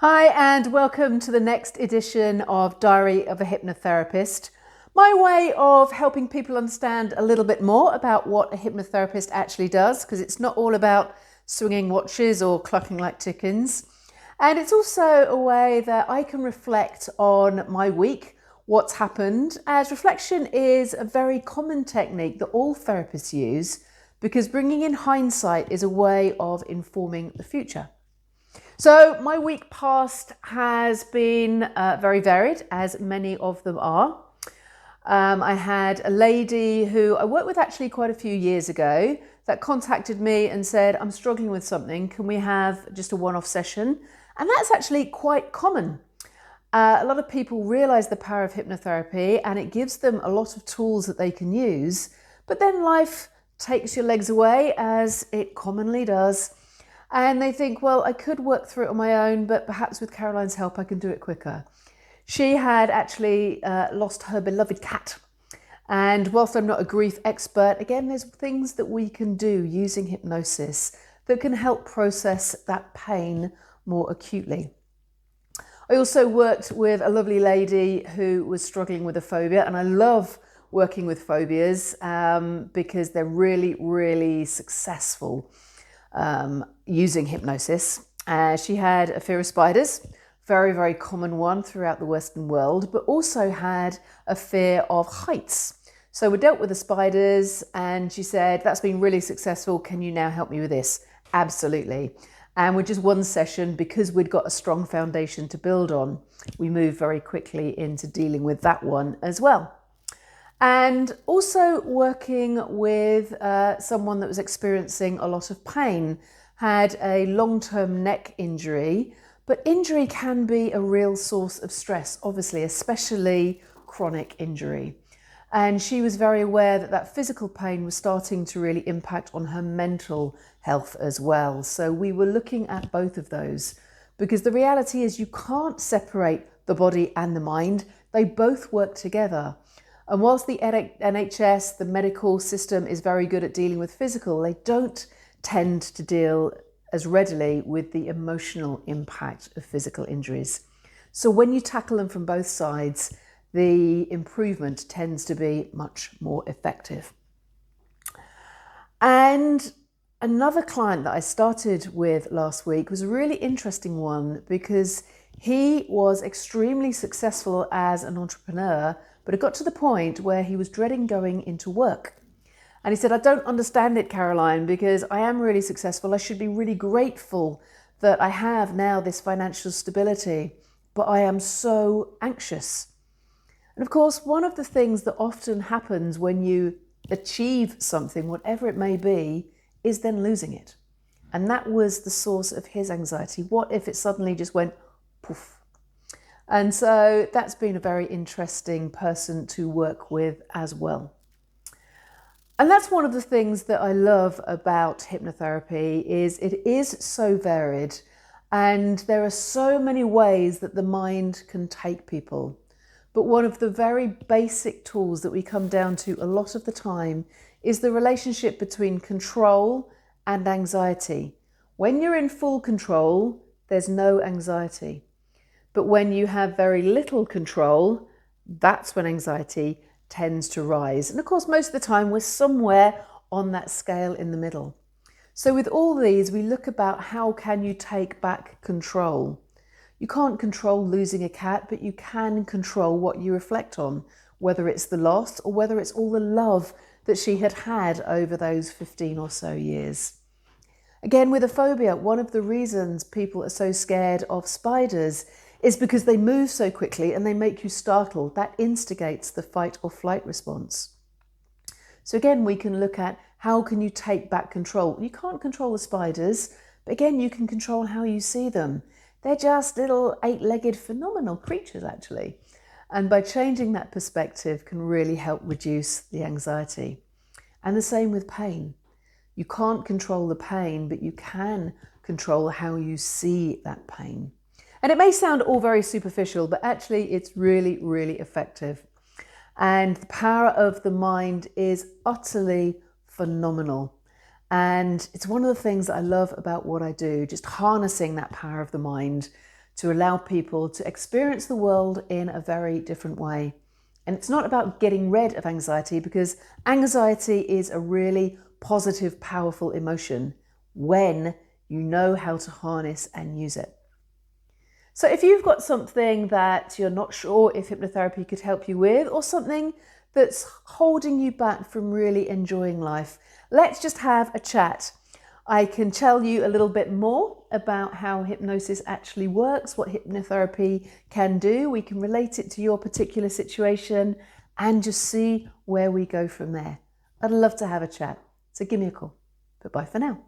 Hi, and welcome to the next edition of Diary of a Hypnotherapist. My way of helping people understand a little bit more about what a hypnotherapist actually does, because it's not all about swinging watches or clucking like chickens. And it's also a way that I can reflect on my week, what's happened, as reflection is a very common technique that all therapists use, because bringing in hindsight is a way of informing the future. So my week past has been very varied, as many of them are. I had a lady who I worked with actually quite a few years ago that contacted me and said, I'm struggling with something, can we have just a one-off session? And that's actually quite common. A lot of people realize the power of hypnotherapy and it gives them a lot of tools that they can use, but then life takes your legs away, as it commonly does. And they think, well, I could work through it on my own, but perhaps with Caroline's help, I can do it quicker. She had actually lost her beloved cat. And whilst I'm not a grief expert, again, there's things that we can do using hypnosis that can help process that pain more acutely. I also worked with a lovely lady who was struggling with a phobia, and I love working with phobias because they're really, really successful using hypnosis. She had a fear of spiders, very, very common one throughout the Western world, but also had a fear of heights. So we dealt with the spiders and she said, that's been really successful. Can you now help me with this? Absolutely. And with just one session, because we'd got a strong foundation to build on, we moved very quickly into dealing with that one as well. And also working with someone that was experiencing a lot of pain, had a long-term neck injury, but injury can be a real source of stress, obviously, especially chronic injury. And she was very aware that that physical pain was starting to really impact on her mental health as well. So we were looking at both of those, because the reality is you can't separate the body and the mind. They both work together. And whilst the NHS, the medical system, is very good at dealing with physical, they don't tend to deal as readily with the emotional impact of physical injuries. So when you tackle them from both sides, the improvement tends to be much more effective. And another client that I started with last week was a really interesting one, because he was extremely successful as an entrepreneur, but it got to the point where he was dreading going into work. And he said, I don't understand it, Caroline, because I am really successful. I should be really grateful that I have now this financial stability, but I am so anxious. And of course, one of the things that often happens when you achieve something, whatever it may be, is then losing it. And that was the source of his anxiety. What if it suddenly just went poof? And so that's been a very interesting person to work with as well. And that's one of the things that I love about hypnotherapy, is it is so varied and there are so many ways that the mind can take people. But one of the very basic tools that we come down to a lot of the time is the relationship between control and anxiety. When you're in full control, there's no anxiety. But when you have very little control, that's when anxiety tends to rise. And of course, most of the time we're somewhere on that scale in the middle. So with all these, we look about how can you take back control. You can't control losing a cat, but you can control what you reflect on, whether it's the loss or whether it's all the love that she had had over those 15 or so years. Again, with a phobia, one of the reasons people are so scared of spiders is because they move so quickly and they make you startled. That instigates the fight or flight response. So again, we can look at how can you take back control. You can't control the spiders, but again, you can control how you see them. They're just little 8-legged phenomenal creatures, actually. And by changing that perspective can really help reduce the anxiety. And the same with pain. You can't control the pain, but you can control how you see that pain. And it may sound all very superficial, but actually it's really, really effective. And the power of the mind is utterly phenomenal. And it's one of the things that I love about what I do, just harnessing that power of the mind to allow people to experience the world in a very different way. And it's not about getting rid of anxiety, because anxiety is a really positive, powerful emotion when you know how to harness and use it. So if you've got something that you're not sure if hypnotherapy could help you with, or something that's holding you back from really enjoying life, let's just have a chat. I can tell you a little bit more about how hypnosis actually works, what hypnotherapy can do. We can relate it to your particular situation and just see where we go from there. I'd love to have a chat. So give me a call. But bye for now.